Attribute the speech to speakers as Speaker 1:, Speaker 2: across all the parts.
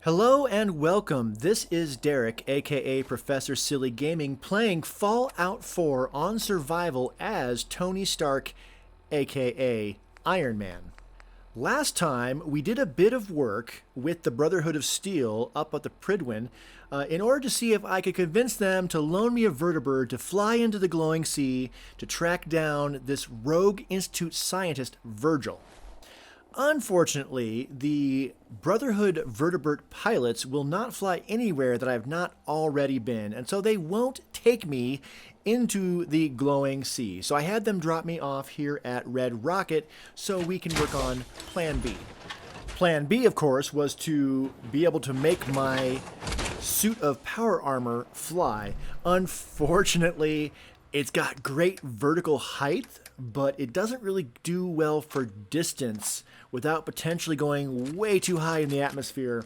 Speaker 1: Hello and welcome. This is Derek, aka Professor Silly Gaming, playing Fallout 4 on survival as Tony Stark, aka Iron Man. Last time, we did a bit of work with the Brotherhood of Steel up at the Pridwin in order to see if I could convince them to loan me a vertibird to fly into the glowing sea to track down this rogue Institute scientist, Virgil. Unfortunately, the Brotherhood Vertibird pilots will not fly anywhere that I've not already been, and so they won't take me into the glowing sea. So I had them drop me off here at Red Rocket so we can work on Plan B. Plan B, of course, was to be able to make my suit of power armor fly. Unfortunately, it's got great vertical height, but it doesn't really do well for distance without potentially going way too high in the atmosphere.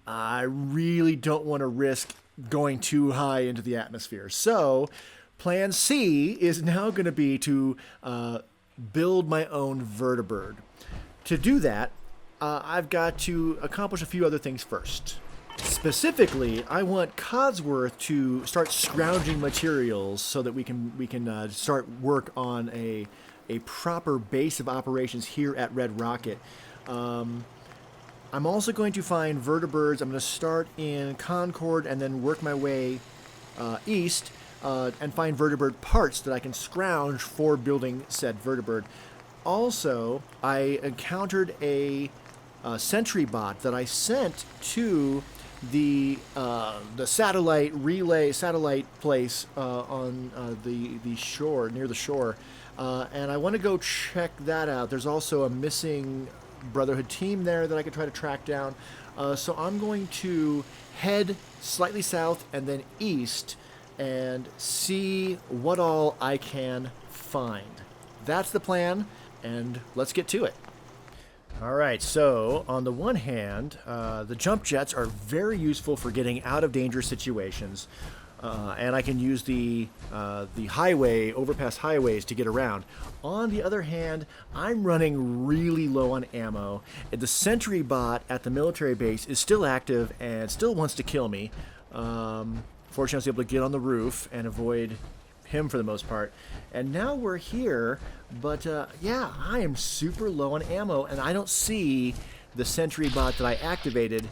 Speaker 1: I really don't want to risk going too high into the atmosphere. So plan C is now going to be to build my own vertibird. To do that, I've got to accomplish a few other things first. Specifically, I want Codsworth to start scrounging materials so that we can start work on a proper base of operations here at Red Rocket. I'm also going to find vertibirds. I'm going to start in Concord and then work my way east and find vertibird parts that I can scrounge for building said vertibird. Also, I encountered a sentry bot that I sent to the satellite place on the shore, near the shore, and I want to go check that out. There's also a missing Brotherhood team there that I could try to track down. So I'm going to head slightly south and then east and see what all I can find. That's the plan, and let's get to it. Alright, so on the one hand, the jump jets are very useful for getting out of dangerous situations, and I can use the overpass highways to get around. On the other hand, I'm running really low on ammo, and the sentry bot at the military base is still active and still wants to kill me. Fortunately, I was able to get on the roof and avoid him for the most part. And now we're here, but yeah, I am super low on ammo, and I don't see the sentry bot that I activated.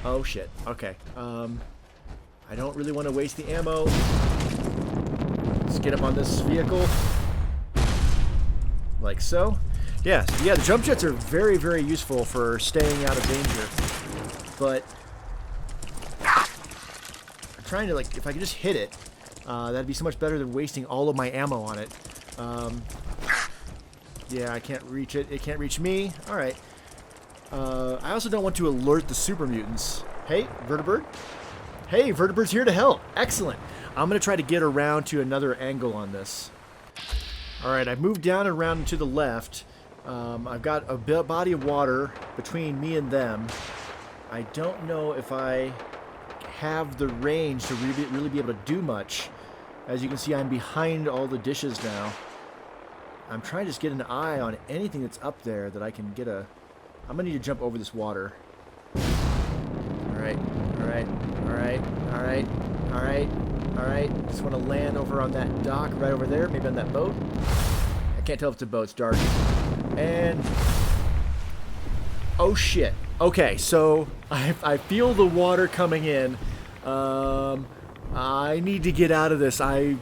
Speaker 1: Oh shit, okay. I don't really want to waste the ammo. Let's get up on this vehicle. Like so. Yeah, the jump jets are very, very useful for staying out of danger. But I'm trying to, like, if I could just hit it, that'd be so much better than wasting all of my ammo on it. Yeah, I can't reach it. It can't reach me. Alright. I also don't want to alert the super mutants. Hey, Vertibird? Hey, Vertibird's here to help. Excellent. I'm going to try to get around to another angle on this. Alright, I've moved down and around and to the left. I've got a body of water between me and them. I don't know if I have the range to really be able to do much. As you can see, I'm behind all the dishes now. I'm trying to just get an eye on anything that's up there that I can get a... I'm gonna need to jump over this water. Alright. Just want to land over on that dock right over there, maybe on that boat. I can't tell if it's a boat, it's dark. And... oh shit. Okay, so I feel the water coming in. I need to get out of this. I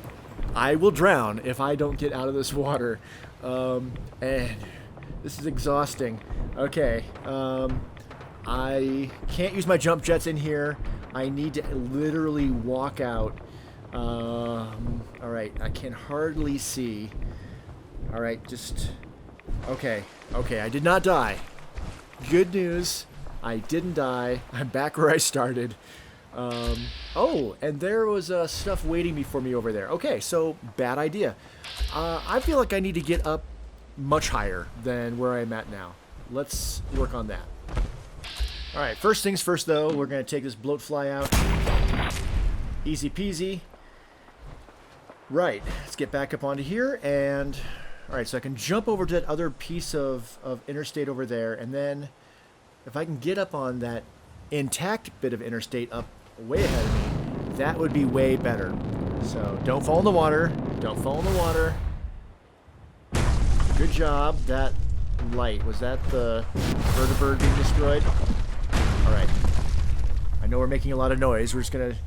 Speaker 1: will drown if I don't get out of this water. And this is exhausting. Okay. I can't use my jump jets in here. I need to literally walk out. Alright, I can hardly see. Alright, just... Okay, I did not die. Good news. I didn't die. I'm back where I started. Oh, and there was stuff waiting for me over there. Okay, so bad idea. I feel like I need to get up much higher than where I'm at now. Let's work on that. Alright, first things first though, we're going to take this bloatfly out. Easy peasy. Right, let's get back up onto here and... Alright, so I can jump over to that other piece of interstate over there, and then if I can get up on that intact bit of interstate up way ahead of me, that would be way better. So don't fall in the water. Don't fall in the water. Good job. That light, was that the vertibird being destroyed? All right. I know we're making a lot of noise. We're just going to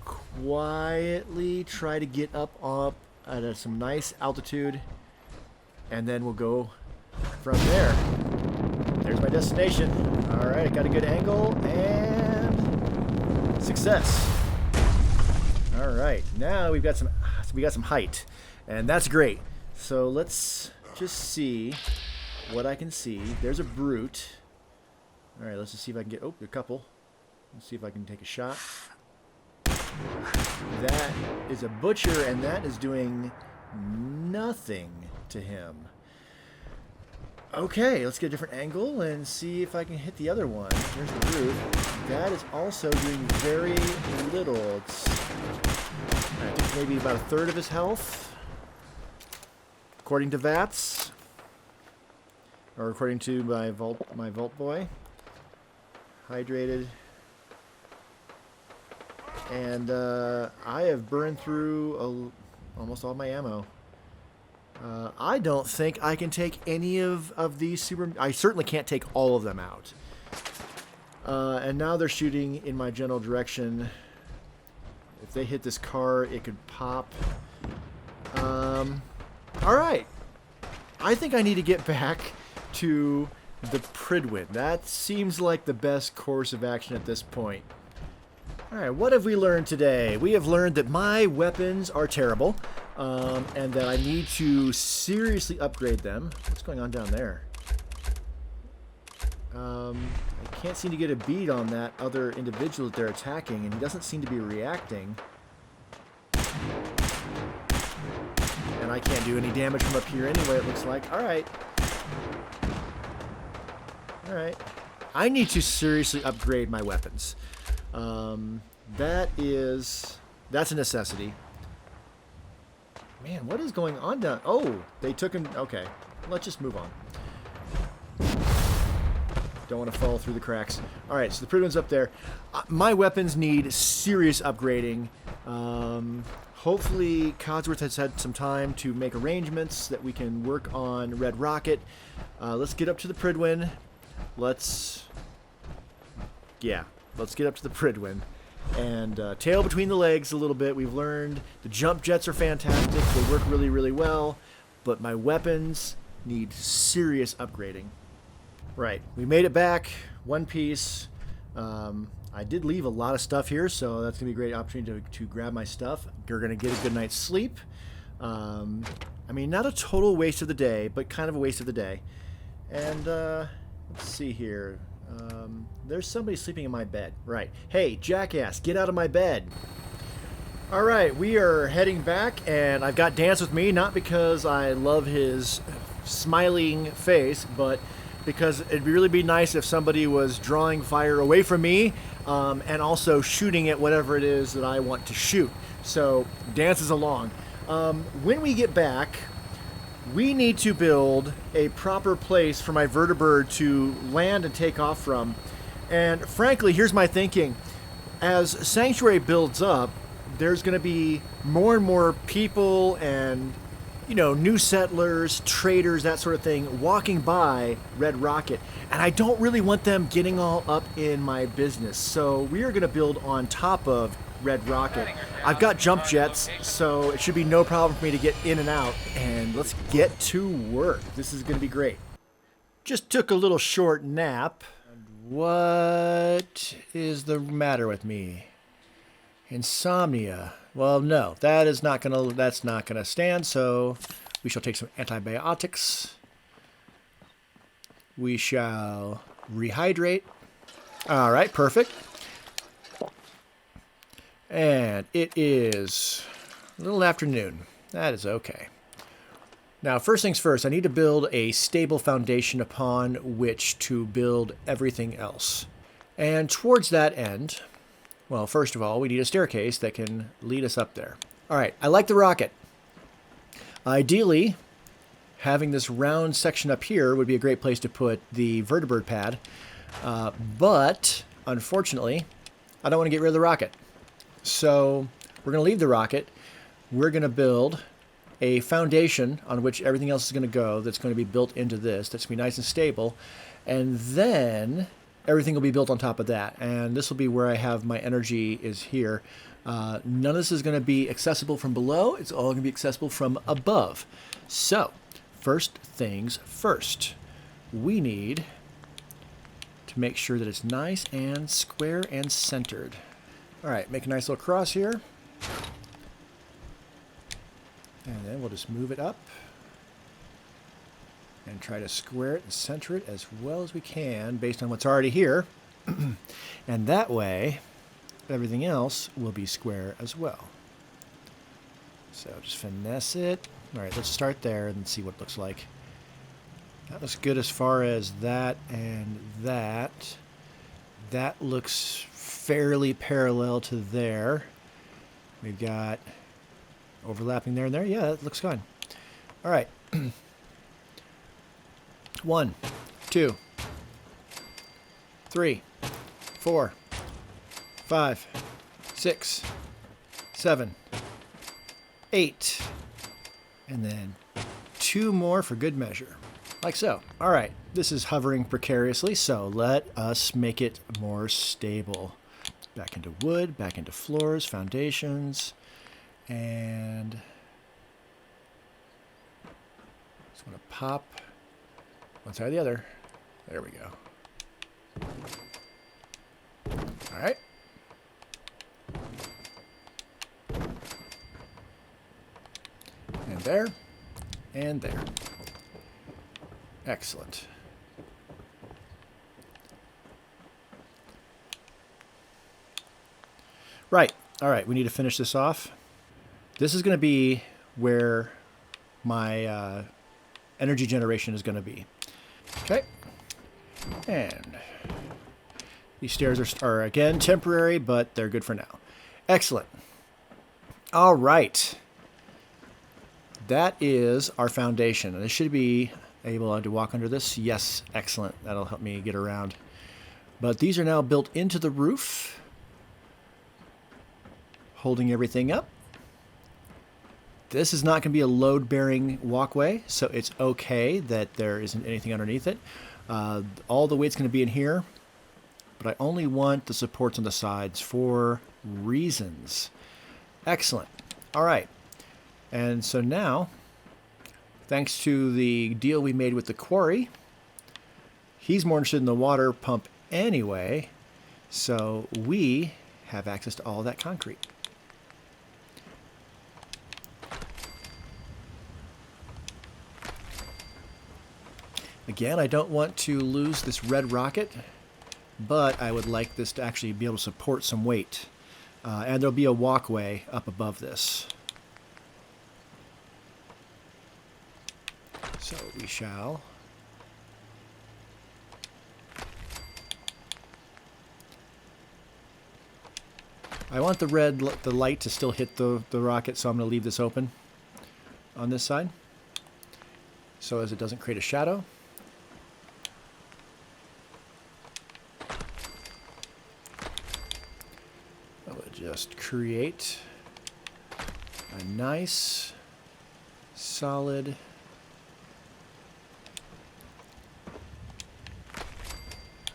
Speaker 1: quietly try to get up at some nice altitude, and then we'll go from there. There's my destination. All right, I got a good angle, and success. All right, now we got some height, and that's great. So let's just see what I can see. There's a brute. All right, let's just see if I can get, a couple. Let's see if I can take a shot. That is a butcher, and that is doing nothing to him. Okay, let's get a different angle and see if I can hit the other one. There's the brute. That is also doing very little. It's, I think, maybe about a third of his health, according to VATS, or according to my Vault Boy. Hydrated. And I have burned through almost all my ammo. I don't think I can take any of these super... I certainly can't take all of them out. And now they're shooting in my general direction. If they hit this car, it could pop. Alright. I think I need to get back to the Pridwin. That seems like the best course of action at this point. Alright, what have we learned today? We have learned that my weapons are terrible, and that I need to seriously upgrade them. What's going on down there? I can't seem to get a bead on that other individual that they're attacking, and he doesn't seem to be reacting. And I can't do any damage from up here anyway, it looks like. Alright. Alright. I need to seriously upgrade my weapons. That's a necessity. Man, what is going on down? Oh, they took him. Okay, let's just move on. Don't want to fall through the cracks. All right, so the Pridwin's up there. My weapons need serious upgrading. Hopefully, Codsworth has had some time to make arrangements that we can work on Red Rocket. Let's get up to the Pridwin. Let's get up to the Pridwin. And tail between the legs a little bit. We've learned the jump jets are fantastic. They work really, really well. But my weapons need serious upgrading. Right, we made it back. One piece. I did leave a lot of stuff here, so that's going to be a great opportunity to grab my stuff. You're going to get a good night's sleep. I mean, not a total waste of the day, but kind of a waste of the day. And let's see here. There's somebody sleeping in my bed. Right. Hey, jackass, get out of my bed. All right, we are heading back, and I've got Dance with me, not because I love his smiling face, but because it'd really be nice if somebody was drawing fire away from me and also shooting at whatever it is that I want to shoot. So, Dance is along. When we get back, we need to build a proper place for my Vertibird to land and take off from. And frankly, here's my thinking. As Sanctuary builds up, there's going to be more and more people and, new settlers, traders, that sort of thing, walking by Red Rocket. And I don't really want them getting all up in my business. So we are going to build on top of Red Rocket. I've got jump jets, so it should be no problem for me to get in and out. And let's get to work. This is going to be great. Just took a little short nap. What is the matter with me? Insomnia. Well, no, that's not gonna stand, so we shall take some antibiotics. We shall rehydrate. All right, perfect. And it is a little afternoon. That is okay. Now, first things first, I need to build a stable foundation upon which to build everything else. And towards that end, well, first of all, we need a staircase that can lead us up there. All right, I like the rocket. Ideally, having this round section up here would be a great place to put the Vertibird pad. But unfortunately, I don't want to get rid of the rocket. So we're going to leave the rocket. We're going to build a foundation on which everything else is going to go, that's going to be built into this, that's going to be nice and stable. And then everything will be built on top of that. And this will be where I have my energy is here. None of this is going to be accessible from below. It's all going to be accessible from above. So first things first, we need to make sure that it's nice and square and centered. All right, make a nice little cross here. And then we'll just move it up and try to square it and center it as well as we can based on what's already here. And that way, everything else will be square as well. So just finesse it. All right, let's start there and see what it looks like. That looks good as far as that and that. That looks fairly parallel to there. We've got overlapping there and there. Yeah, that looks fine. All right. 1, 2, 3, 4, 5, 6, 7, 8. And then 2 more for good measure. Like so. All right. This is hovering precariously, so let us make it more stable. Back into wood, back into floors, foundations. And just want to pop one side or the other. There we go. All right. And there. And there. Excellent. Right. All right. We need to finish this off. This is going to be where my energy generation is going to be. Okay. And these stairs are again temporary, but they're good for now. Excellent. All right. That is our foundation. And I should be able to walk under this. Yes. Excellent. That'll help me get around. But these are now built into the roof, holding everything up. This is not going to be a load-bearing walkway, so it's okay that there isn't anything underneath it. All the weight's going to be in here, but I only want the supports on the sides for reasons. Excellent. All right. And so now, thanks to the deal we made with the quarry, he's more interested in the water pump anyway, so we have access to all that concrete. Again, I don't want to lose this red rocket, but I would like this to actually be able to support some weight. And there'll be a walkway up above this. So we shall I want the light to still hit the rocket, so I'm going to leave this open on this side so as it doesn't create a shadow. I will just create a nice solid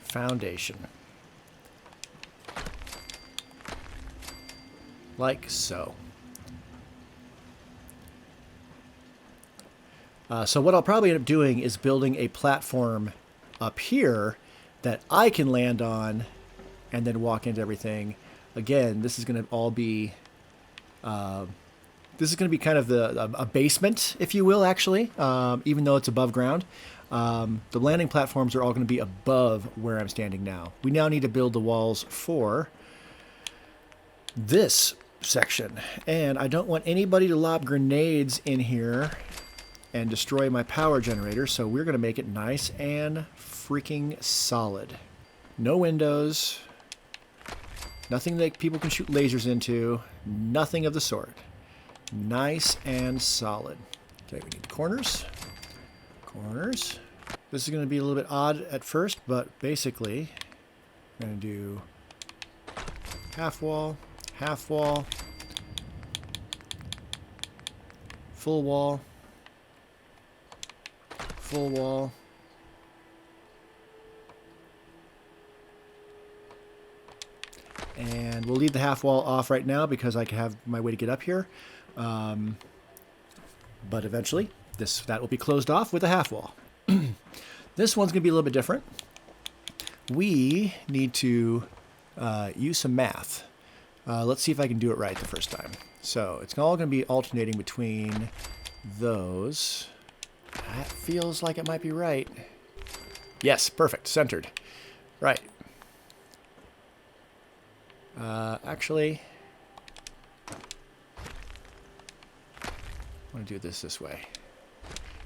Speaker 1: foundation. Like so. So what I'll probably end up doing is building a platform up here that I can land on and then walk into everything. Again, this is going to all be this is going to be kind of a basement, if you will, actually, even though it's above ground. The landing platforms are all going to be above where I'm standing now. We now need to build the walls for this section. And I don't want anybody to lob grenades in here and destroy my power generator, so we're going to make it nice and freaking solid. No windows. Nothing that people can shoot lasers into. Nothing of the sort. Nice and solid. Okay, we need corners. Corners. This is going to be a little bit odd at first, but basically, I'm going to do half wall, full wall, full wall, and we'll leave the half wall off right now because I have my way to get up here. But eventually, that will be closed off with a half wall. This one's going to be a little bit different. We need to use some math. Let's see if I can do it right the first time. So it's all going to be alternating between those. That feels like it might be right. Yes, perfect. Centered. Right. Actually, I want to do this way.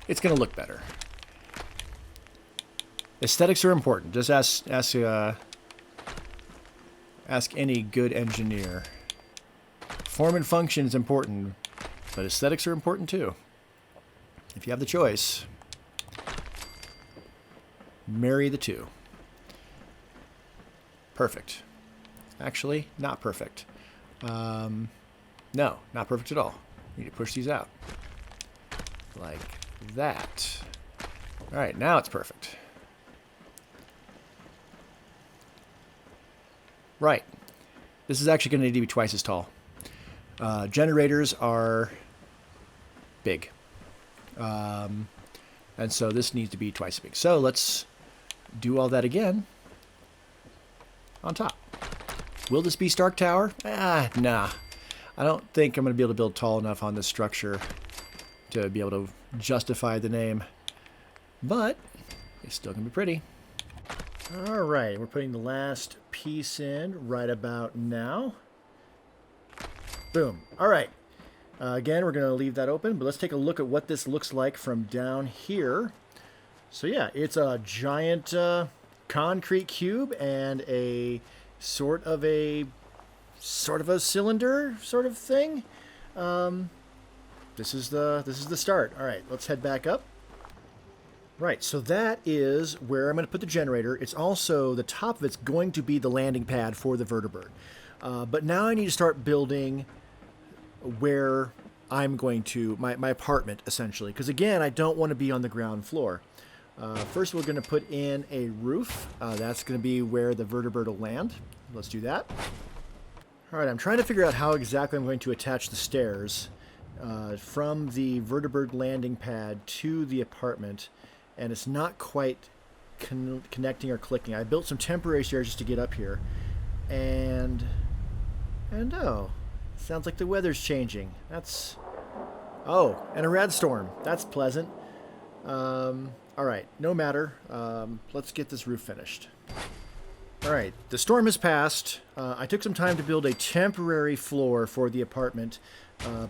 Speaker 1: It's going to look better. Aesthetics are important. Just ask any good engineer. Form and function is important, but aesthetics are important too. If you have the choice, marry the two. Perfect. Actually, not perfect. No, not perfect at all. You need to push these out. Like that. All right, now it's perfect. Right. This is actually going to need to be twice as tall. Generators are big. And so this needs to be twice as big. So let's do all that again on top. Will this be Stark Tower? Nah. I don't think I'm going to be able to build tall enough on this structure to be able to justify the name. But it's still going to be pretty. All right, we're putting the last piece in right about now. Boom. All right. Again, we're going to leave that open, but let's take a look at what this looks like from down here. So yeah, it's a giant concrete cube and a sort of a cylinder sort of thing. This is the start. All right, let's head back up. Right, so that is where I'm going to put the generator. It's also, the top of it's going to be the landing pad for the Vertibird. But now I need to start building where I'm going to, my apartment, essentially. Because again, I don't want to be on the ground floor. First, we're going to put in a roof. That's going to be where the Vertibird will land. Let's do that. All right, I'm trying to figure out how exactly I'm going to attach the stairs from the Vertibird landing pad to the apartment. And it's not quite connecting or clicking. I built some temporary stairs just to get up here. And oh, sounds like the weather's changing. Oh, and a red storm. That's pleasant. All right, no matter. Let's get this roof finished. All right, the storm has passed. I took some time to build a temporary floor for the apartment,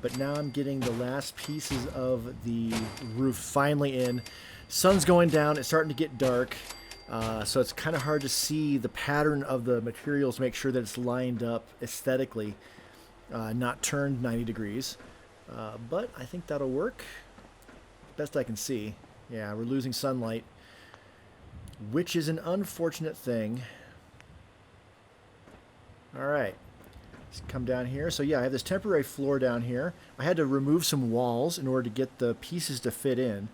Speaker 1: but now I'm getting the last pieces of the roof finally in. Sun's going down. It's starting to get dark, so it's kind of hard to see the pattern of the materials, make sure that it's lined up aesthetically, not turned 90 degrees. But I think that'll work. Best I can see. Yeah, we're losing sunlight, which is an unfortunate thing. All right, let's come down here. So yeah, I have this temporary floor down here. I had to remove some walls in order to get the pieces to fit in.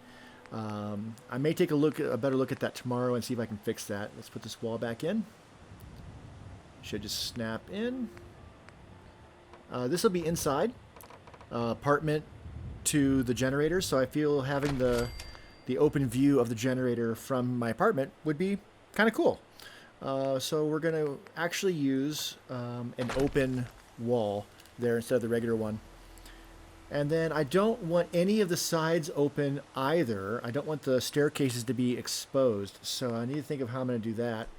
Speaker 1: I may take a better look at that tomorrow and see if I can fix that. Let's put this wall back in. Should just snap in. This will be inside apartment to the generator, so I feel having the open view of the generator from my apartment would be kind of cool. So we're going to actually use an open wall there instead of the regular one. And then I don't want any of the sides open either. I don't want the staircases to be exposed, so I need to think of how I'm going to do that.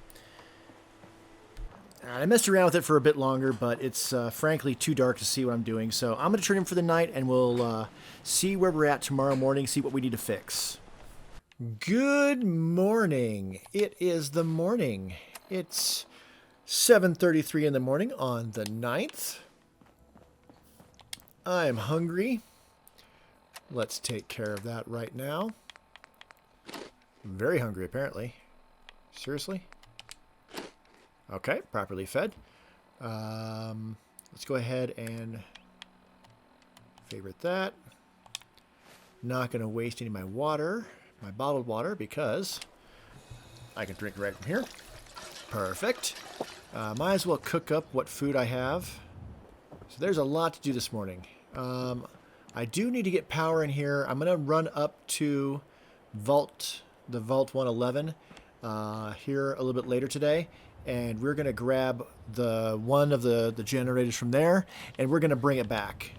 Speaker 1: I messed around with it for a bit longer, but it's frankly too dark to see what I'm doing. So I'm going to turn in for the night, and we'll see where we're at tomorrow morning, see what we need to fix. Good morning. It is the morning. It's 7:33 in the morning on the 9th. I'm hungry. Let's take care of that right now. Very hungry, apparently. Seriously? Okay, properly fed. Let's go ahead and favorite that. Not going to waste any of my water, my bottled water, because I can drink right from here. Perfect. Might as well cook up what food I have. So there's a lot to do this morning. I do need to get power in here. I'm going to run up to the Vault 111 here a little bit later today. And we're going to grab one of the generators from there, and we're going to bring it back.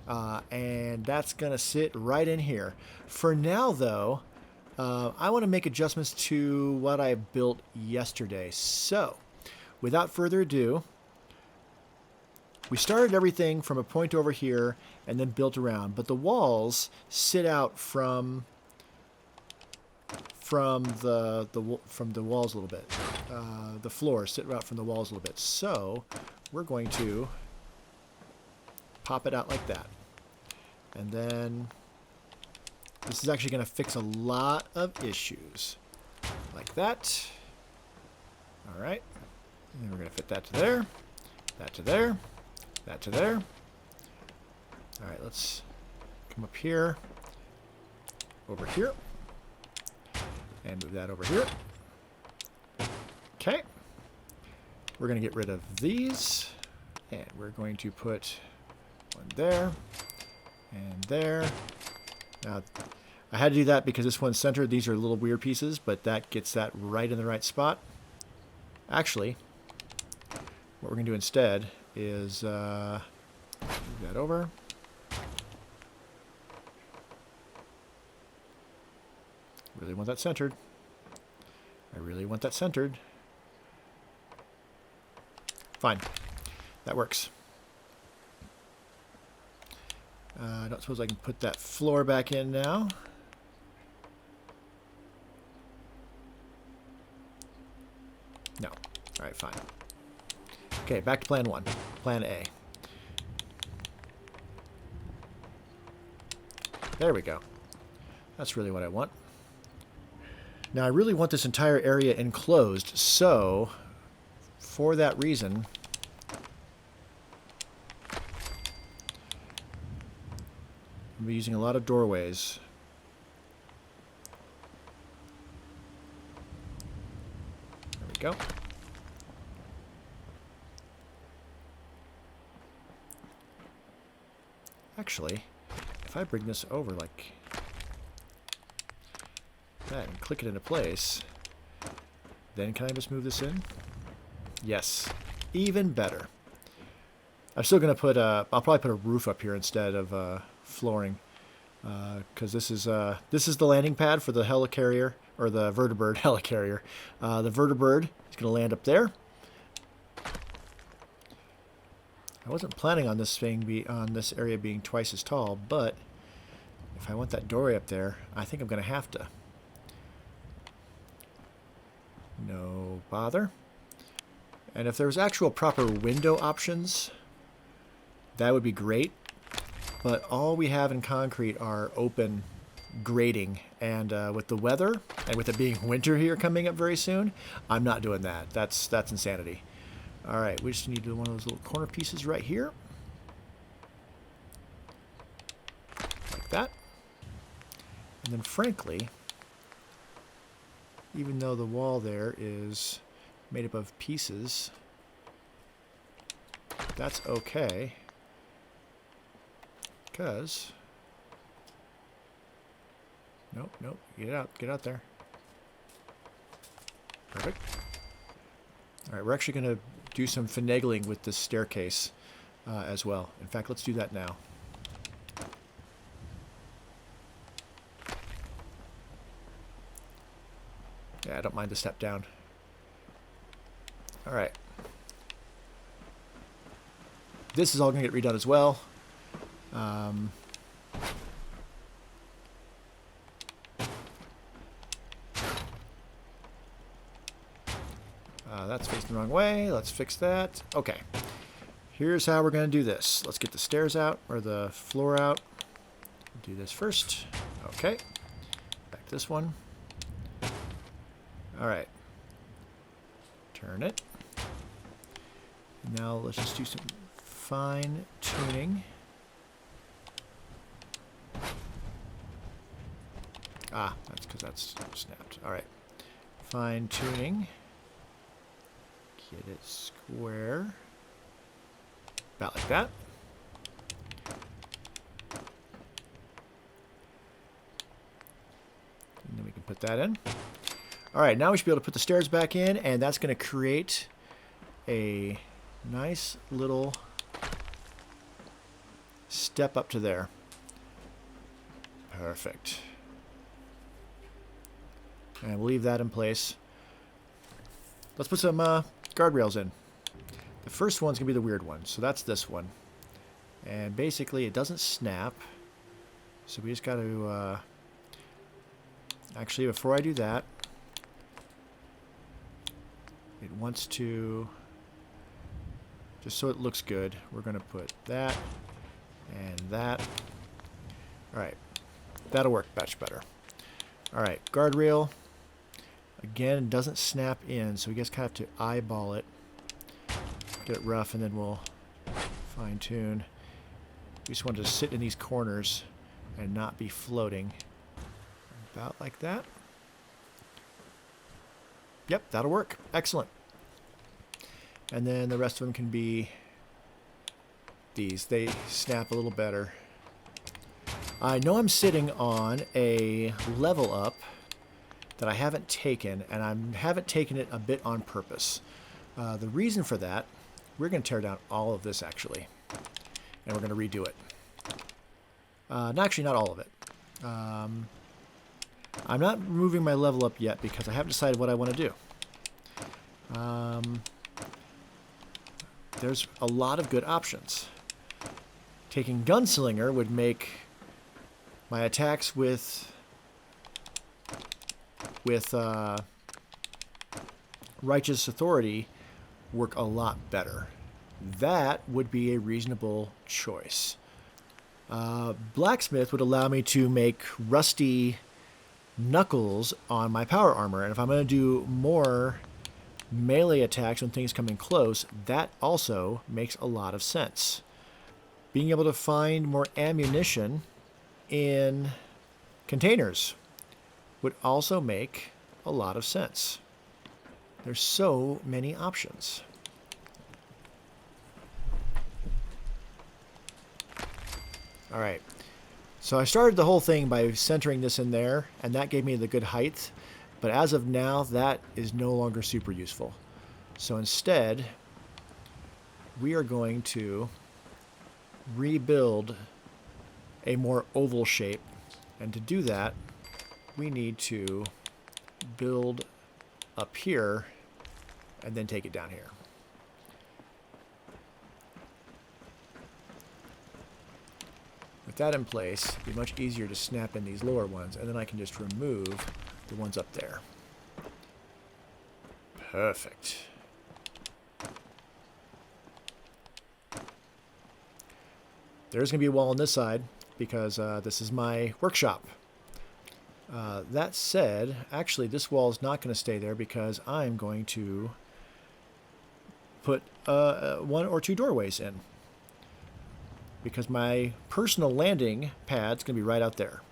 Speaker 1: And that's going to sit right in here. For now, though, I want to make adjustments to what I built yesterday. So, without further ado, we started everything from a point over here and then built around. But the walls sit out from the walls a little bit. The floors sit out from the walls a little bit. So we're going to pop it out like that. And then this is actually going to fix a lot of issues. Like that. All right. And then we're going to fit that to there, that to there, that to there. All right, let's come up here, over here. And move that over here. Okay. We're going to get rid of these. And we're going to put one there. And there. Now, I had to do that because this one's centered. These are little weird pieces, but that gets that right in the right spot. Actually, what we're going to do instead is move that over. Really want that centered. I really want that centered. Fine. That works. I don't suppose I can put that floor back in now. No. All right, fine. Okay, back to plan 1. Plan A. There we go. That's really what I want. Now, I really want this entire area enclosed, so for that reason, I'll be using a lot of doorways. There we go. Actually, if I bring this over like that and click it into place, then can I just move this in? Yes, even better. I'm still going to put I'll probably put a roof up here instead of flooring, because this is the landing pad for the helicarrier, or the Vertibird helicarrier. The Vertibird is going to land up there. I wasn't planning on this area being twice as tall, but if I want that doorway up there, I think I'm going to have to. No bother. And if there was actual proper window options, that would be great. But all we have in concrete are open grating. And with the weather, and with it being winter here coming up very soon, I'm not doing that. That's insanity. All right, we just need to do one of those little corner pieces right here. Like that. And then frankly, even though the wall there is made up of pieces, that's okay, because nope, get out there. Perfect. All right, we're actually going to do some finagling with this staircase as well. In fact, let's do that now. Yeah, I don't mind the step down. All right. This is all going to get redone as well. That's facing the wrong way. Let's fix that. Okay. Here's how we're going to do this. Let's get the stairs out, or the floor out. Do this first. Okay. Back to this one. All right. Turn it. Now let's just do some fine tuning. Ah, that's because that's snapped. All right. Fine tuning. Get it square. About like that. And then we can put that in. All right, now we should be able to put the stairs back in, and that's going to create a nice little step up to there. Perfect. And we'll leave that in place. Let's put some guardrails in. The first one's going to be the weird one, so that's this one. And basically it doesn't snap, so we just got to... actually, before I do that, it wants to... Just so it looks good, we're going to put that and that. Alright, that'll work much better. Alright, guardrail. Again, it doesn't snap in, so we just kind of have to eyeball it. Get it rough, and then we'll fine tune. We just want it to sit in these corners and not be floating. About like that. Yep, that'll work. Excellent. And then the rest of them can be these. They snap a little better. I know I'm sitting on a level up that I haven't taken, and I haven't taken it a bit on purpose. The reason for that, we're going to tear down all of this actually, and we're going to redo it. Actually, not all of it. I'm not moving my level up yet because I haven't decided what I want to do. There's a lot of good options. Taking Gunslinger would make my attacks with Righteous Authority work a lot better. That would be a reasonable choice. Blacksmith would allow me to make rusty knuckles on my power armor, and if I'm going to do more melee attacks when things come in close, that also makes a lot of sense. Being able to find more ammunition in containers would also make a lot of sense. There's so many options. All right, so I started the whole thing by centering this in there, and that gave me the good height. But as of now, that is no longer super useful. So instead, we are going to rebuild a more oval shape. And to do that, we need to build up here and then take it down here. With that in place, it'll be much easier to snap in these lower ones, and then I can just remove the ones up there. Perfect. There's going to be a wall on this side because this is my workshop. That said, actually this wall is not going to stay there because I'm going to put 1 or 2 doorways in. Because my personal landing pad's going to be right out there.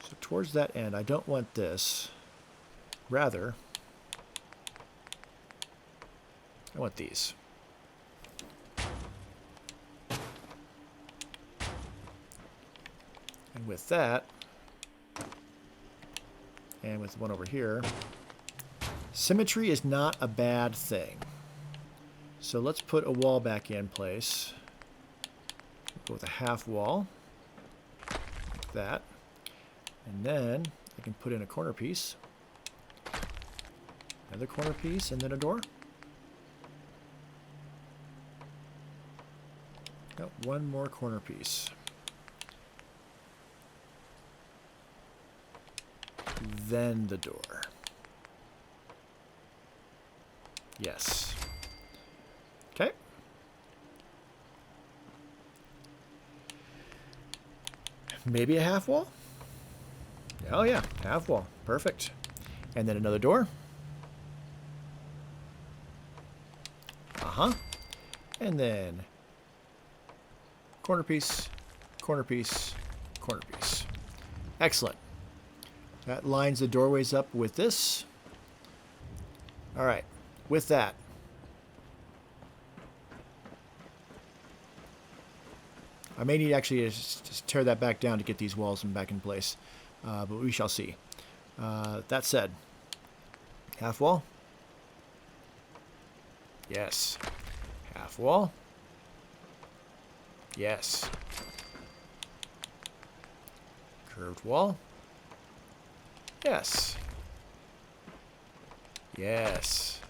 Speaker 1: So towards that end, I don't want this. Rather, I want these. And with that, and with one over here, symmetry is not a bad thing. So let's put a wall back in place. Go with a half wall, like that. And then I can put in a corner piece, another corner piece, and then a door. Got one more corner piece. Then the door. Yes. Okay. Maybe a half wall? Oh yeah, half wall. Perfect. And then another door. And then corner piece, corner piece, corner piece. Excellent. That lines the doorways up with this. All right. With that, I may need actually to just tear that back down to get these walls back in place, but we shall see. That said, half wall. Yes. Half wall. Yes. Curved wall. Yes. Yes.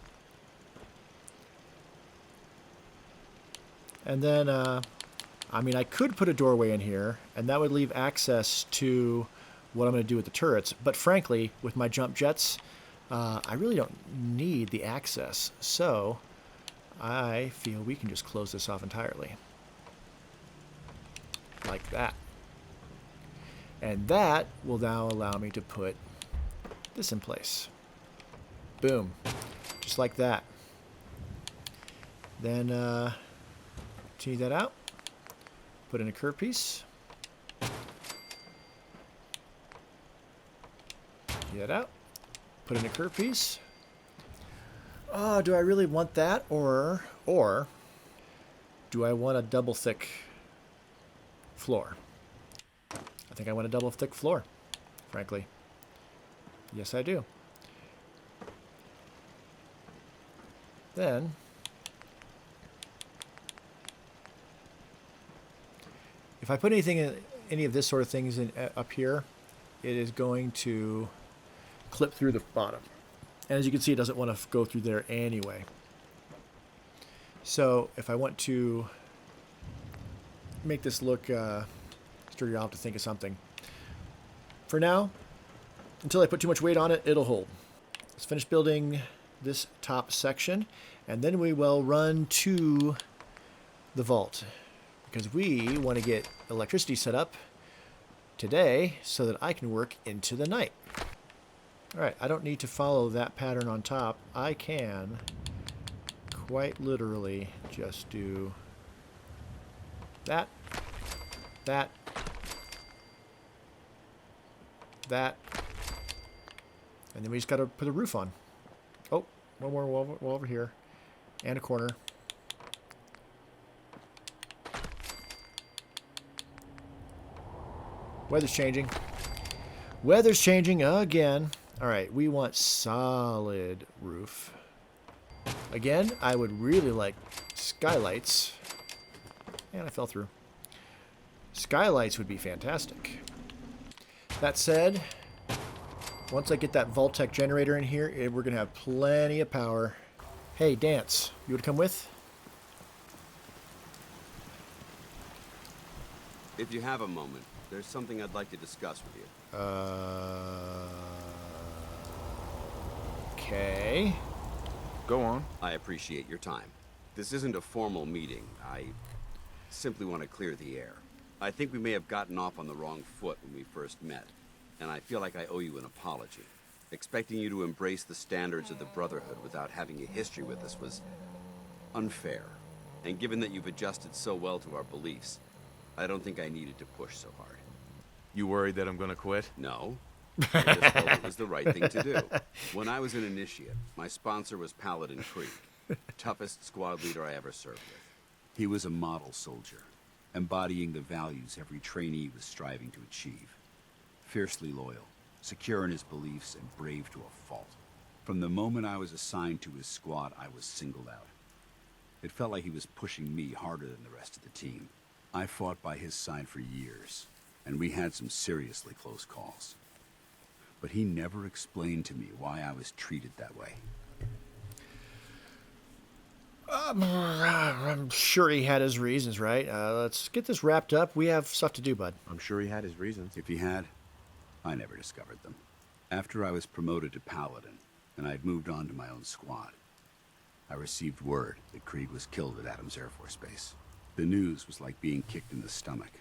Speaker 1: And then, I mean, I could put a doorway in here, and that would leave access to what I'm going to do with the turrets. But frankly, with my jump jets, I really don't need the access. So I feel we can just close this off entirely. Like that. And that will now allow me to put this in place. Boom. Just like that. Then continue that out. Put in a curve piece. Get that out. Put in a curve piece. Oh, do I really want that? Or do I want a double thick floor? I think I want a double thick floor, frankly. Yes, I do. Then if I put anything in, any of this sort of things in up here, it is going to clip through the bottom. And as you can see, it doesn't want to go through there anyway. So if I want to make this look sturdy, I'll have to think of something. For now, until I put too much weight on it, it'll hold. Let's finish building this top section, and then we will run to the vault, because we want to get electricity set up today so that I can work into the night. Alright, I don't need to follow that pattern on top. I can quite literally just do that, that, that, and then we just got to put a roof on. Oh, one more wall over here, and a corner. Weather's changing. Weather's changing again. All right, we want solid roof. Again, I would really like skylights. And I fell through. Skylights would be fantastic. That said, once I get that Voltec generator in here, we're going to have plenty of power. Hey, Dance, you would come with?
Speaker 2: If you have a moment, there's something I'd like to discuss with you.
Speaker 1: Okay.
Speaker 3: Go on.
Speaker 2: I appreciate your time. This isn't a formal meeting. I simply want to clear the air. I think we may have gotten off on the wrong foot when we first met, and I feel like I owe you an apology. Expecting you to embrace the standards of the Brotherhood without having a history with us was unfair. And given that you've adjusted so well to our beliefs, I don't think I needed to push so hard.
Speaker 3: You worried that I'm gonna quit?
Speaker 2: No. I just felt it was the right thing to do. When I was an initiate, my sponsor was Paladin Krieg, toughest squad leader I ever served with. He was a model soldier, embodying the values every trainee was striving to achieve. Fiercely loyal, secure in his beliefs, and brave to a fault. From the moment I was assigned to his squad, I was singled out. It felt like he was pushing me harder than the rest of the team. I fought by his side for years, and we had some seriously close calls. But he never explained to me why I was treated that way.
Speaker 1: I'm sure he had his reasons, right? Let's get this wrapped up. We have stuff to do, bud.
Speaker 3: I'm sure he had his reasons.
Speaker 2: If he had, I never discovered them. After I was promoted to Paladin, and I'd moved on to my own squad, I received word that Krieg was killed at Adams Air Force Base. The news was like being kicked in the stomach.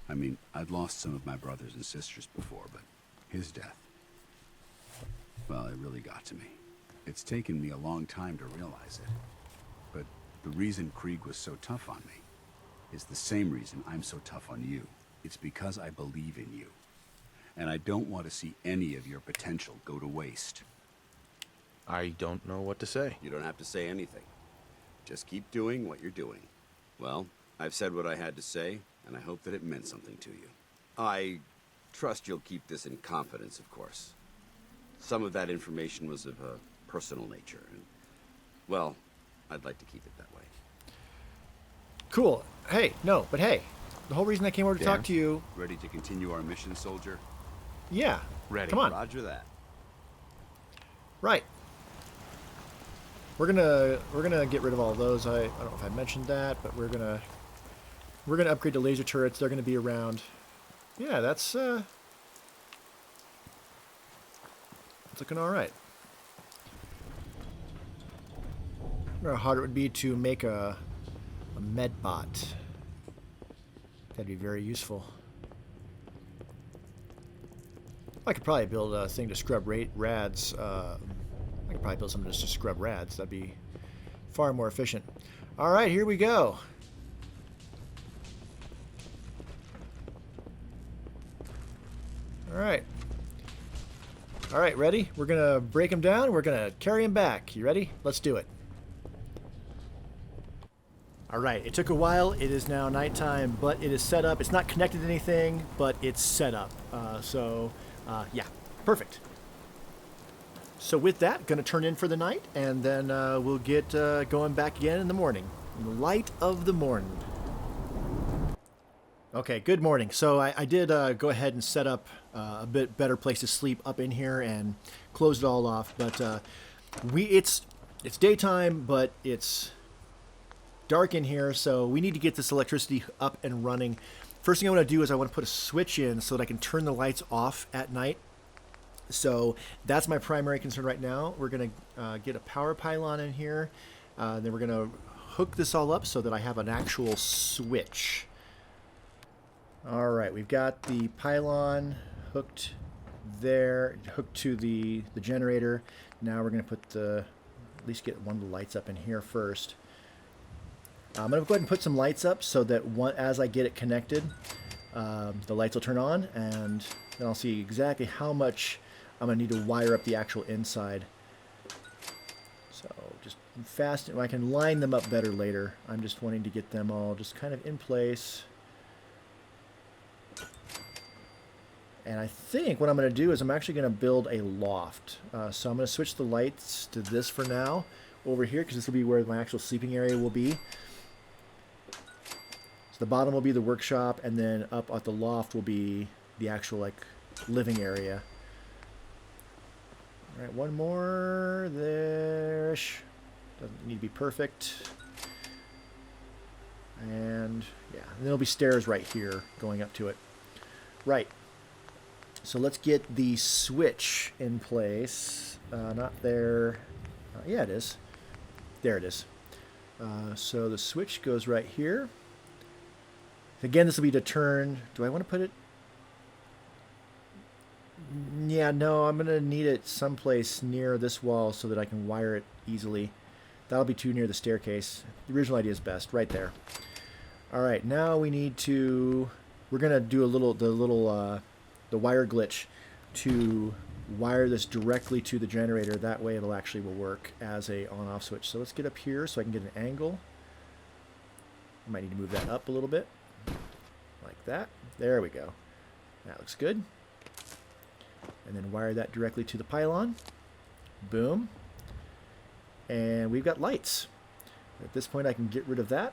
Speaker 2: I mean, I'd lost some of my brothers and sisters before, but his death... Well, Well, it really got to me. It's taken me a long time to realize it. But the reason Krieg was so tough on me is the same reason I'm so tough on you. It's because I believe in you. And I don't want to see any of your potential go to waste.
Speaker 3: I don't know what to say.
Speaker 2: You don't have to say anything. Just keep doing what you're doing. Well, I've said what I had to say, and I hope that it meant something to you. I trust you'll keep this in confidence, of course. Some of that information was of a personal nature, and, well, I'd like to keep it that way.
Speaker 1: Cool. Hey, no, but hey, the whole reason I came over to talk to you...
Speaker 2: Ready to continue our mission, soldier?
Speaker 1: Yeah.
Speaker 3: Ready.
Speaker 1: Come on.
Speaker 2: Roger that.
Speaker 1: Right. We're gonna get rid of all of those. I don't know if I mentioned that, but we're gonna upgrade the laser turrets. They're gonna be around. Yeah, that's looking all right. I wonder how hard it would be to make a med bot. That'd be very useful. I could probably build a thing to scrub rads. I could probably build something just to scrub rads. That'd be far more efficient. All right, here we go. All right. All right, ready? We're going to break them down. We're going to carry them back. You ready? Let's do it. All right, it took a while. It is now nighttime, but it is set up. It's not connected to anything, but it's set up. Yeah, perfect. So with that, going to turn in for the night, and then we'll get going back again in the morning. In the light of the morning. Okay, good morning. So I did go ahead and set up a bit better place to sleep up in here and close it all off. But it's daytime, but it's dark in here, so we need to get this electricity up and running. First thing I want to do is I want to put a switch in so that I can turn the lights off at night. So that's my primary concern right now. We're going to get a power pylon in here. Then we're going to hook this all up so that I have an actual switch. All right, we've got the pylon hooked there, hooked to the generator. Now we're going to put at least get one of the lights up in here first. I'm going to go ahead and put some lights up so that as I get it connected, the lights will turn on, and then I'll see exactly how much I'm going to need to wire up the actual inside. So just fast, I can line them up better later. I'm just wanting to get them all just kind of in place. And I think what I'm going to do is I'm actually going to build a loft. So I'm going to switch the lights to this for now over here, because this will be where my actual sleeping area will be. So the bottom will be the workshop, and then up at the loft will be the actual like living area. All right, one more there-ish. Doesn't need to be perfect. And yeah, and then there'll be stairs right here going up to it. Right. So let's get the switch in place. Not there. Yeah, it is. There it is. So the switch goes right here. Again, this will be to turn. Do I want to put it? Yeah, no, I'm going to need it someplace near this wall so that I can wire it easily. That'll be too near the staircase. The original idea is best, right there. All right, now we need to. We're going to do the wire glitch to wire this directly to the generator. That way it'll actually will work as a on-off switch. So let's get up here so I can get an angle. I might need to move that up a little bit. Like that. There we go. That looks good. And then wire that directly to the pylon. Boom. And we've got lights. At this point I can get rid of that.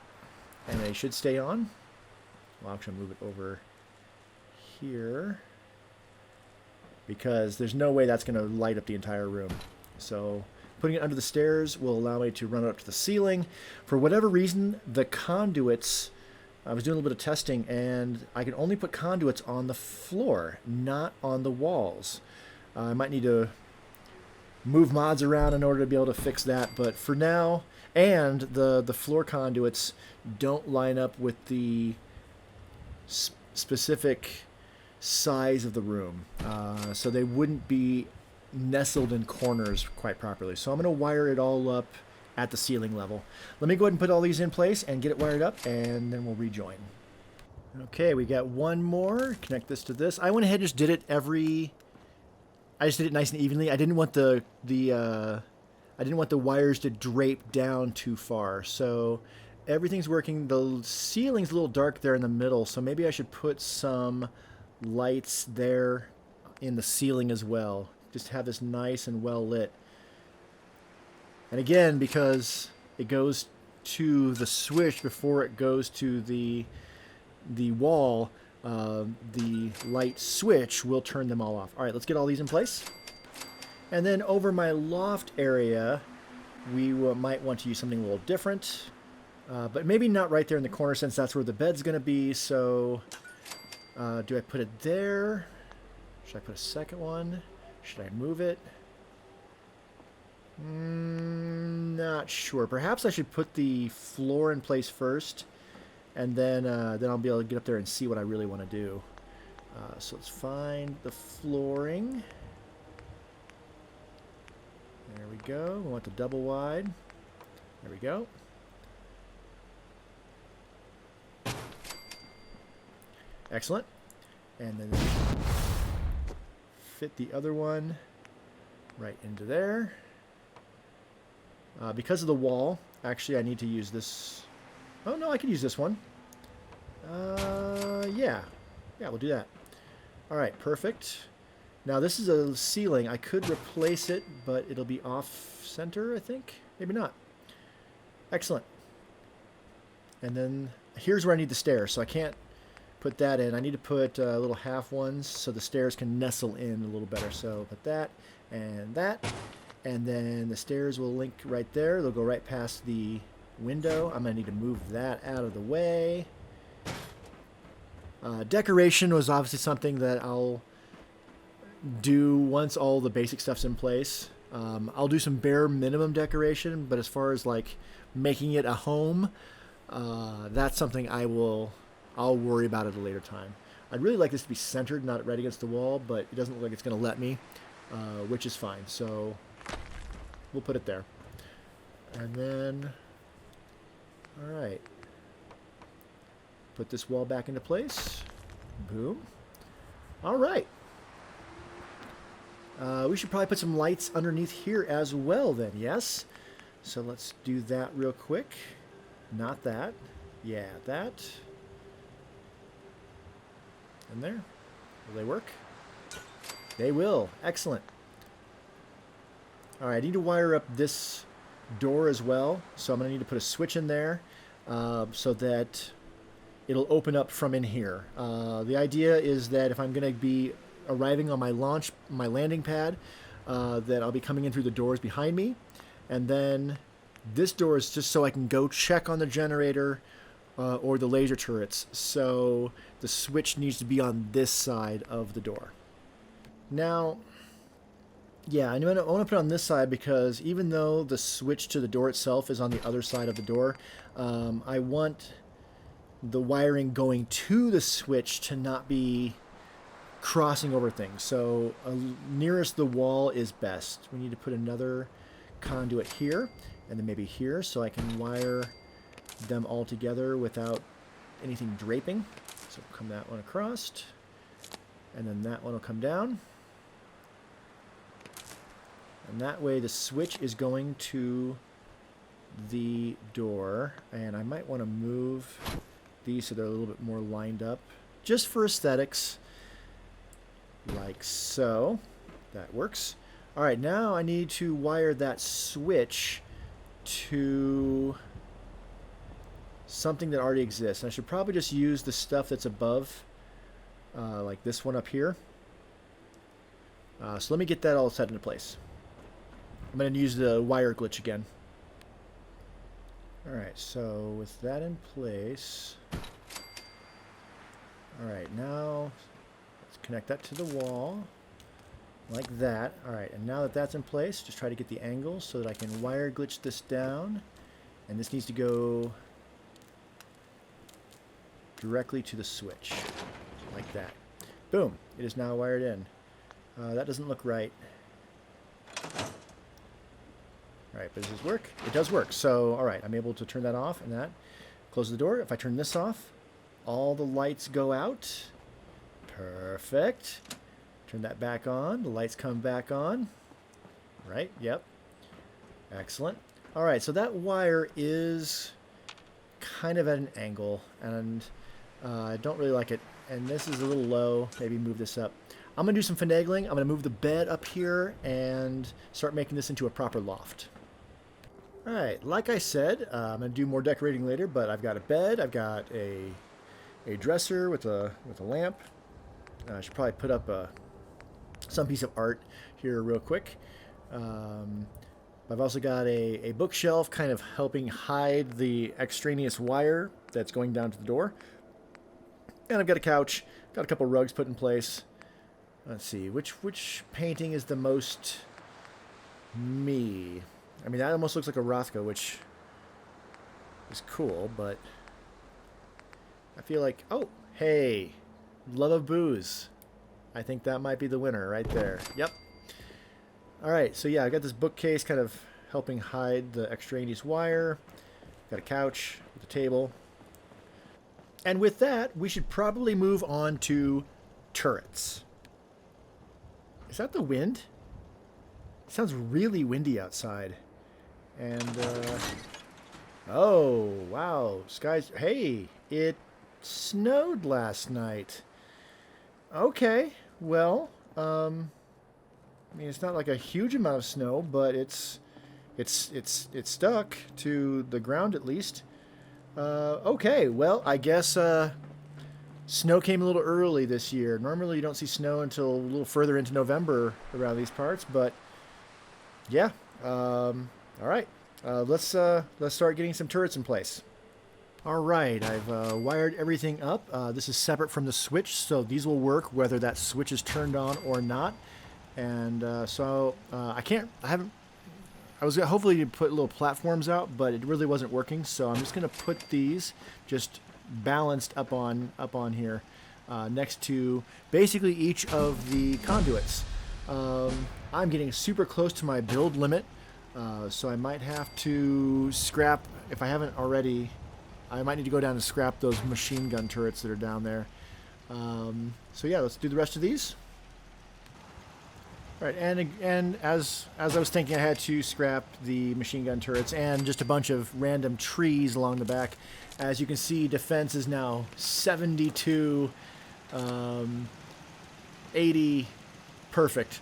Speaker 1: And they should stay on. Well, I'll actually move it over here, because there's no way that's going to light up the entire room. So putting it under the stairs will allow me to run it up to the ceiling. For whatever reason, the conduits, I was doing a little bit of testing, and I can only put conduits on the floor, not on the walls. I might need to move mods around in order to be able to fix that, but for now, and the floor conduits don't line up with the specific size of the room, so they wouldn't be nestled in corners quite properly. So I'm going to wire it all up at the ceiling level. Let me go ahead and put all these in place and get it wired up, and then we'll rejoin. Okay, we got one more. Connect this to this. I went ahead and just did it I just did it nice and evenly. I didn't want the wires to drape down too far. So everything's working. The ceiling's a little dark there in the middle, so maybe I should put some lights there in the ceiling as well. Just have this nice and well lit. And again, because it goes to the switch before it goes to the wall, the light switch will turn them all off. All right, let's get all these in place. And then over my loft area, we might want to use something a little different, but maybe not right there in the corner since that's where the bed's going to be. So do I put it there? Should I put a second one? Should I move it? Not sure. Perhaps I should put the floor in place first, and then I'll be able to get up there and see what I really want to do. So let's find the flooring. There we go. We want the double wide. There we go. Excellent. And then fit the other one right into there. Because of the wall, actually I need to use this. Oh no, I can use this one. Yeah, we'll do that. All right, perfect. Now this is a ceiling. I could replace it, but it'll be off center, I think. Maybe not. Excellent. And then here's where I need the stairs, so I can't put that in. I need to put little half ones so the stairs can nestle in a little better. So put that and that, and then the stairs will link right there. They'll go right past the window. I'm going to need to move that out of the way. Decoration was obviously something that I'll do once all the basic stuff's in place. I'll do some bare minimum decoration, but as far as like making it a home, that's something I'll worry about at a later time. I'd really like this to be centered, not right against the wall, but it doesn't look like it's going to let me, which is fine. So we'll put it there. And then, all right, put this wall back into place. Boom. All right. We should probably put some lights underneath here as well then, yes? So let's do that real quick. Not that. Yeah, that. And there. Will they work? They will. Excellent. All right, I need to wire up this door as well. So I'm going to need to put a switch in there so that it'll open up from in here. The idea is that if I'm going to be arriving on my landing pad, that I'll be coming in through the doors behind me. And then this door is just so I can go check on the generator or the laser turrets. So the switch needs to be on this side of the door. Now, yeah, I want to put it on this side because even though the switch to the door itself is on the other side of the door, I want the wiring going to the switch to not be crossing over things. So nearest the wall is best. We need to put another conduit here and then maybe here so I can wire them all together without anything draping. So come that one across, and then that one will come down. And that way the switch is going to the door, and I might want to move these so they're a little bit more lined up just for aesthetics, like so. That works. All right, now I need to wire that switch to something that already exists. And I should probably just use the stuff that's above, like this one up here. So let me get that all set into place. I'm going to use the wire glitch again. All right, so with that in place, all right, now let's connect that to the wall like that. All right, and now that that's in place, just try to get the angle so that I can wire glitch this down, and this needs to go directly to the switch like that. Boom, it is now wired in. That doesn't look right. All right, but does this work? It does work. So, all right, I'm able to turn that off and that. Close the door. If I turn this off, all the lights go out. Perfect. Turn that back on. The lights come back on. Right, yep. Excellent. All right, so that wire is kind of at an angle, and I don't really like it. And this is a little low. Maybe move this up. I'm going to do some finagling. I'm going to move the bed up here and start making this into a proper loft. All right, like I said, I'm going to do more decorating later, but I've got a bed. I've got a dresser with a lamp. I should probably put up some piece of art here real quick. I've also got a bookshelf kind of helping hide the extraneous wire that's going down to the door. And I've got a couch, got a couple rugs put in place. Let's see, which painting is the most me? I mean, that almost looks like a Rothko, which is cool, but I feel like, oh, hey, Love of Booze. I think that might be the winner right there. Yep. All right, so yeah, I got this bookcase kind of helping hide the extraneous wire. Got a couch with a table. And with that, we should probably move on to turrets. Is that the wind? It sounds really windy outside. And, oh, wow, skies, hey, it snowed last night. Okay, well, I mean, it's not like a huge amount of snow, but it's stuck to the ground at least. Okay, well, I guess snow came a little early this year. Normally, you don't see snow until a little further into November around these parts, but yeah. All right, let's start getting some turrets in place. All right, I've wired everything up. This is separate from the switch, so these will work whether that switch is turned on or not. And I was hopefully to put little platforms out, but it really wasn't working. So I'm just going to put these just balanced up on here next to basically each of the conduits. I'm getting super close to my build limit, so I might have to scrap, if I haven't already, I might need to go down and scrap those machine gun turrets that are down there. So yeah, let's do the rest of these. All right, and as I was thinking, I had to scrap the machine gun turrets and just a bunch of random trees along the back. As you can see, defense is now 72, 80, perfect.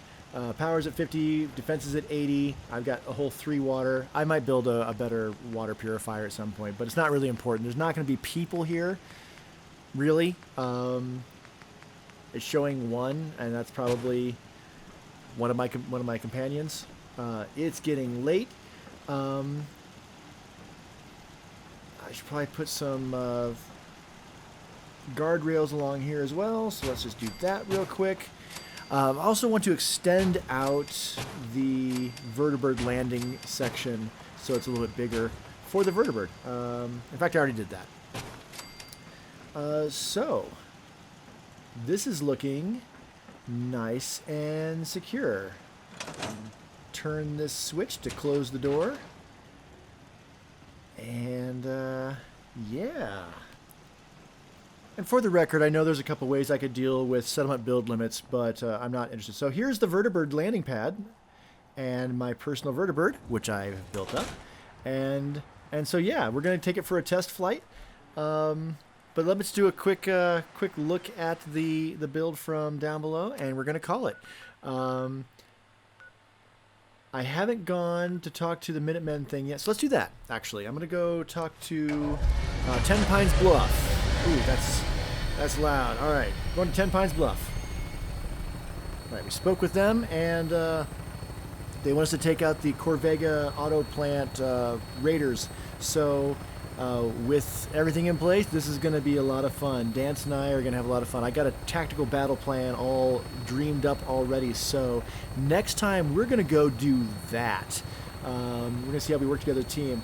Speaker 1: Power's at 50, defense is at 80. I've got a whole 3 water. I might build a better water purifier at some point, but it's not really important. There's not going to be people here, really. It's showing 1, and that's probably one of my companions. It's getting late. I should probably put some guardrails along here as well, so let's just do that real quick. I also want to extend out the Vertibird landing section so it's a little bit bigger for the Vertibird. In fact, I already did that. So this is looking nice and secure. Turn this switch to close the door. And yeah. And for the record, I know there's a couple ways I could deal with settlement build limits, but I'm not interested. So here's the Vertibird landing pad and my personal Vertibird, which I've built up. And so yeah, we're going to take it for a test flight. But let's do a quick look at the build from down below, and we're going to call it. I haven't gone to talk to the Minutemen thing yet, so let's do that, actually. I'm going to go talk to 10 Pines Bluff. Ooh, that's loud. All right, going to 10 Pines Bluff. All right, we spoke with them, and they want us to take out the Corvega auto plant raiders. So with everything in place, this is going to be a lot of fun. Dance and I are going to have a lot of fun. I got a tactical battle plan all dreamed up already. So next time we're going to go do that. We're going to see how we work together as a team.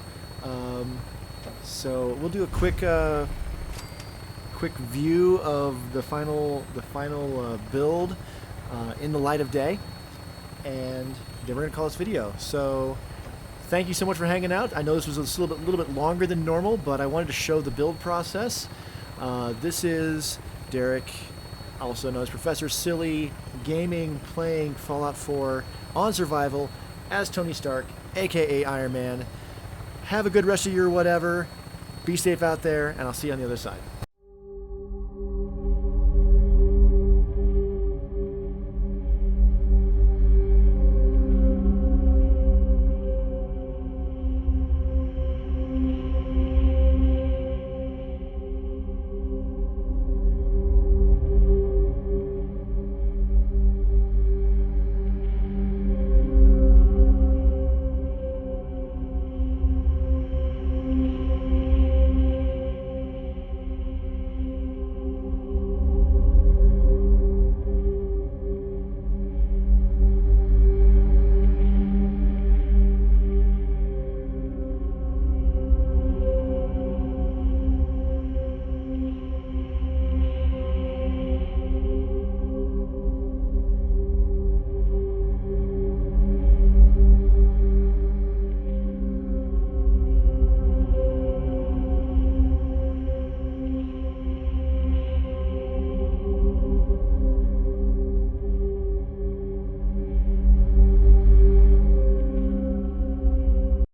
Speaker 1: So we'll do a quick view of the final build in the light of day, and then we're going to call this video. So thank you so much for hanging out. I know this was a little bit longer than normal, but I wanted to show the build process. This is Derek, also known as Professor Silly, gaming, playing Fallout 4 on survival as Tony Stark, aka Iron Man. Have a good rest of your whatever. Be safe out there, and I'll see you on the other side.